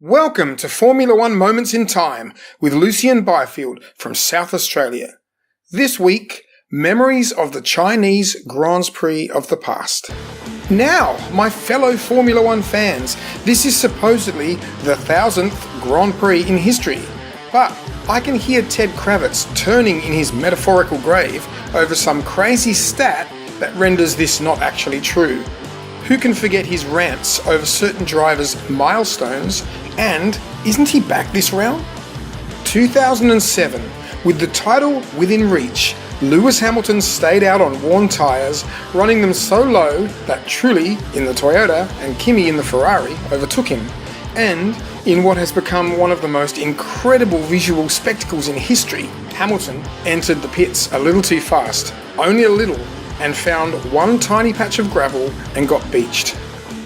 Welcome to Formula One Moments in Time with Lucien Byfield from South Australia. This week, memories of the Chinese Grand Prix of the past. Now, my fellow Formula One fans, this is supposedly the 1000th Grand Prix in history, but I can hear Ted Kravitz turning in his metaphorical grave over some crazy stat that renders this not actually true. Who can forget his rants over certain drivers' milestones, and isn't he back this round? 2007, with the title within reach, Lewis Hamilton stayed out on worn tyres, running them so low that Trulli in the Toyota and Kimi in the Ferrari overtook him. And in what has become one of the most incredible visual spectacles in history, Hamilton entered the pits a little too fast, only a little, and found one tiny patch of gravel and got beached.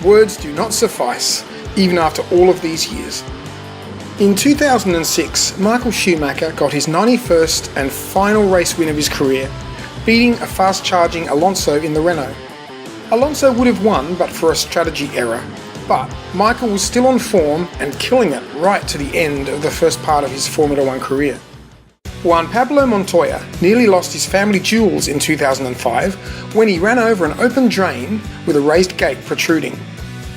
Words do not suffice, even after all of these years. In 2006, Michael Schumacher got his 91st and final race win of his career, beating a fast-charging Alonso in the Renault. Alonso would have won but for a strategy error, but Michael was still on form and killing it right to the end of the first part of his Formula One career. Juan Pablo Montoya nearly lost his family jewels in 2005 when he ran over an open drain with a raised gate protruding.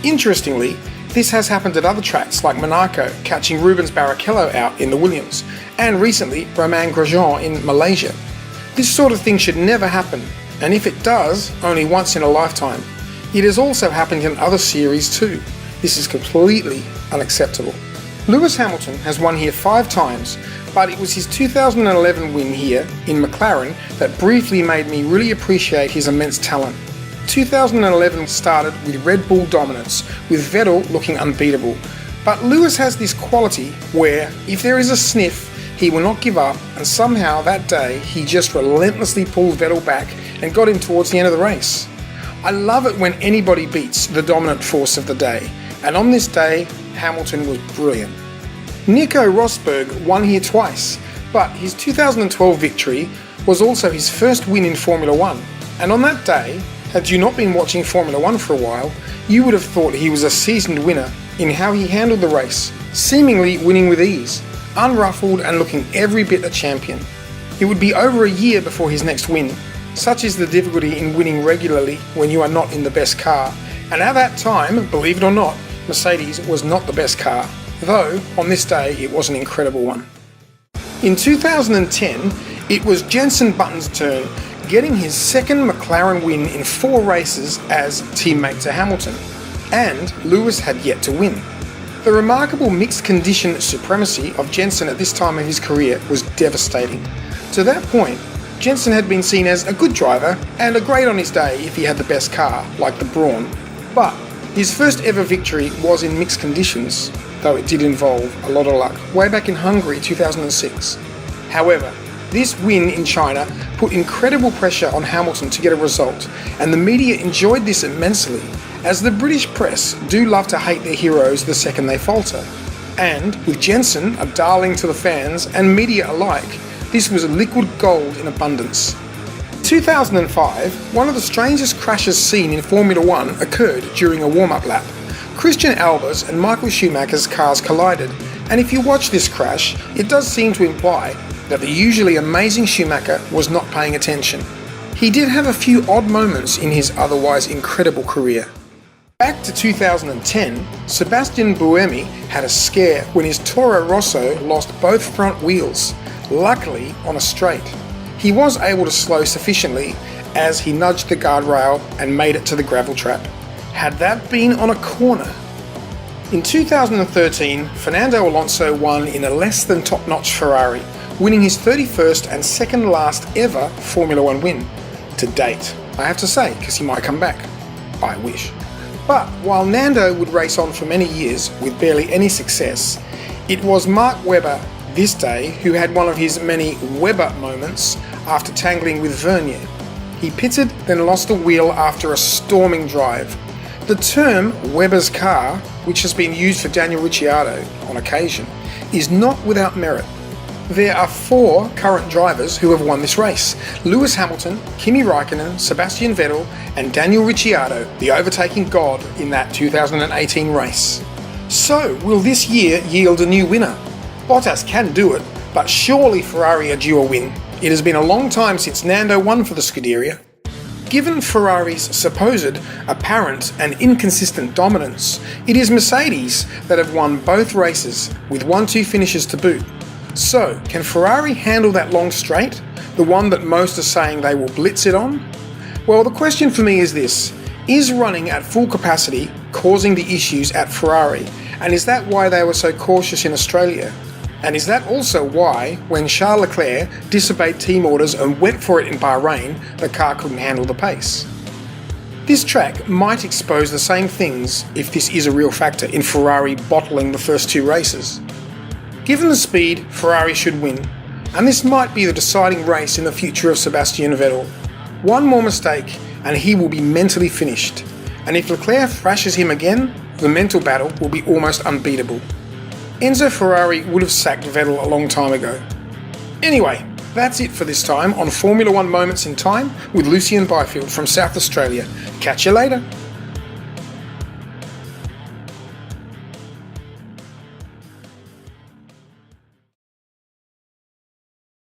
Interestingly, this has happened at other tracks like Monaco, catching Rubens Barrichello out in the Williams, and recently Romain Grosjean in Malaysia. This sort of thing should never happen, and if it does, only once in a lifetime. It has also happened in other series too. This is completely unacceptable. Lewis Hamilton has won here 5 times, but it was his 2011 win here in McLaren that briefly made me really appreciate his immense talent. 2011 started with Red Bull dominance, with Vettel looking unbeatable. But Lewis has this quality where, if there is a sniff, he will not give up, and somehow that day he just relentlessly pulled Vettel back and got him towards the end of the race. I love it when anybody beats the dominant force of the day, and on this day, Hamilton was brilliant. Nico Rosberg won here twice, but his 2012 victory was also his first win in Formula One, and on that day, had you not been watching Formula One for a while, you would have thought he was a seasoned winner in how he handled the race, seemingly winning with ease, unruffled and looking every bit a champion. It would be over a year before his next win. Such is the difficulty in winning regularly when you are not in the best car, and at that time, believe it or not, Mercedes was not the best car, though on this day it was an incredible one. In 2010, it was Jenson Button's turn, getting his second McLaren win in 4 races as teammate to Hamilton, and Lewis had yet to win. The remarkable mixed condition supremacy of Jenson at this time of his career was devastating. To that point, Jenson had been seen as a good driver and a great on his day if he had the best car, like the Brawn, but his first ever victory was in mixed conditions, though it did involve a lot of luck, way back in Hungary 2006. However, this win in China put incredible pressure on Hamilton to get a result, and the media enjoyed this immensely, as the British press do love to hate their heroes the second they falter. And with Jenson, a darling to the fans and media alike, this was liquid gold in abundance. 2005, one of the strangest crashes seen in Formula One occurred during a warm-up lap. Christian Alba's and Michael Schumacher's cars collided, and if you watch this crash, it does seem to imply that the usually amazing Schumacher was not paying attention. He did have a few odd moments in his otherwise incredible career. Back to 2010, Sebastian Buemi had a scare when his Toro Rosso lost both front wheels, luckily on a straight. He was able to slow sufficiently as he nudged the guardrail and made it to the gravel trap. Had that been on a corner? In 2013, Fernando Alonso won in a less than top-notch Ferrari, winning his 31st and second last ever Formula One win. To date, I have to say, because he might come back. I wish. But while Nando would race on for many years with barely any success, it was Mark Webber this day who had one of his many Webber moments after tangling with Vernier. He pitted, then lost a wheel after a storming drive. The term Webber's car, which has been used for Daniel Ricciardo on occasion, is not without merit. There are 4 current drivers who have won this race: Lewis Hamilton, Kimi Raikkonen, Sebastian Vettel, and Daniel Ricciardo, the overtaking god in that 2018 race. So, will this year yield a new winner? Bottas can do it, but surely Ferrari are due a win. It has been a long time since Nando won for the Scuderia. Given Ferrari's supposed, apparent and inconsistent dominance, it is Mercedes that have won both races, with 1-2 finishes to boot. So, can Ferrari handle that long straight, the one that most are saying they will blitz it on? Well, the question for me is this: is running at full capacity causing the issues at Ferrari, and is that why they were so cautious in Australia? And is that also why, when Charles Leclerc disobeyed team orders and went for it in Bahrain, the car couldn't handle the pace? This track might expose the same things if this is a real factor in Ferrari bottling the first 2 races. Given the speed, Ferrari should win, and this might be the deciding race in the future of Sebastian Vettel. One more mistake and he will be mentally finished, and if Leclerc thrashes him again, the mental battle will be almost unbeatable. Enzo Ferrari would have sacked Vettel a long time ago. Anyway, that's it for this time on Formula 1 Moments in Time with Lucien Byfield from South Australia. Catch you later.